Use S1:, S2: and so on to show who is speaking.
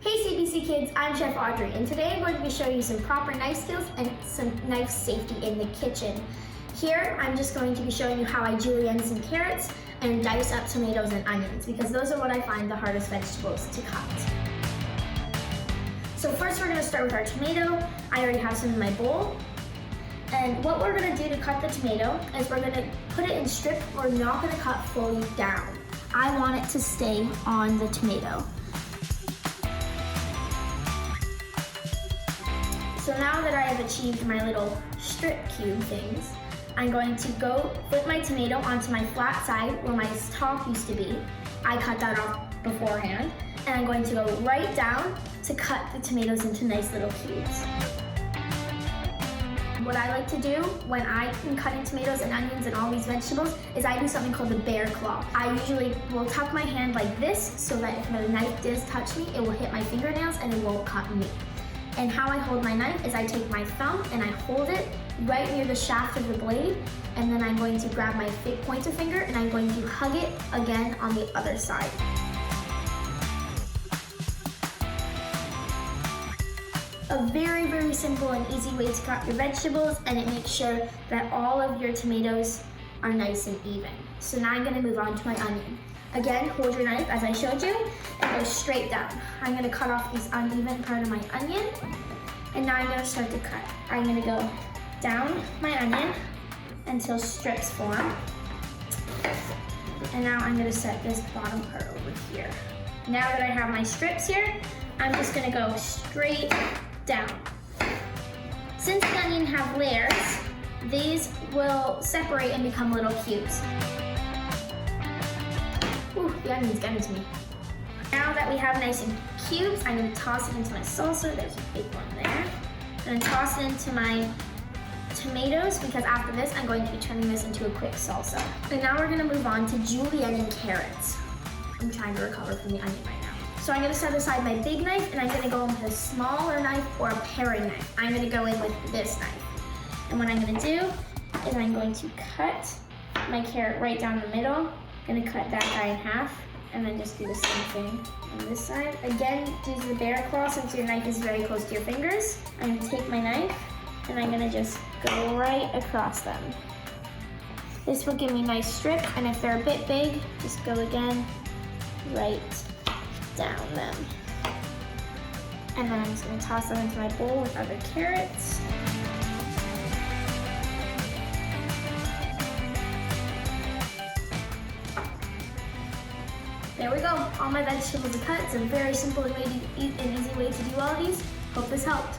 S1: Hey CBC Kids, I'm Chef Audrey, and today I'm going to be showing you some proper knife skills and some knife safety in the kitchen. Here, I'm just going to be showing you how I julienne some carrots and dice up tomatoes and onions, because those are what I find the hardest vegetables to cut. So first we're going to start with our tomato. I already have some in my bowl. And what we're going to do to cut the tomato is we're going to put it in strip. We're not going to cut fully down. I want it to stay on the tomato. So now that I have achieved my little strip cube things, I'm going to go flip my tomato onto my flat side where my top used to be. I cut that off beforehand. And I'm going to go right down to cut the tomatoes into nice little cubes. What I like to do when I'm cutting tomatoes and onions and all these vegetables is I do something called the bear claw. I usually will tuck my hand like this so that if the knife does touch me, it will hit my fingernails and it won't cut me. And how I hold my knife is I take my thumb and I hold it right near the shaft of the blade, and then I'm going to grab my pointer finger and I'm going to hug it again on the other side. A very, very simple and easy way to cut your vegetables, and it makes sure that all of your tomatoes are nice and even. So now I'm going to move on to my onion. Again, hold your knife as I showed you and go straight down. I'm going to cut off this uneven part of my onion, and now I'm going to start to cut. I'm going to go down my onion until strips form, and now I'm going to set this bottom part over here. Now that I have my strips here, I'm just going to go straight down. Since the onion have layers, these will separate and become little cubes. Ooh, the onion's getting to me. Now that we have nice and cubes, I'm going to toss it into my salsa. There's a big one there. I'm going to toss it into my tomatoes, because after this, I'm going to be turning this into a quick salsa. And now we're going to move on to julienne carrots. I'm trying to recover from the onion right now. So I'm going to set aside my big knife, and I'm going to go in with a smaller knife or a paring knife. I'm going to go in with this knife. And what I'm going to do is I'm going to cut my carrot right down the middle. I'm going to cut that guy in half, and then just do the same thing on this side. Again, do the bear claw since your knife is very close to your fingers. I'm going to take my knife, and I'm going to just go right across them. This will give me nice strips, and if they're a bit big, just go again right down them. And then I'm just going to toss them into my bowl with other carrots. There we go. All my vegetables are cut. It's a very simple and easy way to do all these. Hope this helped.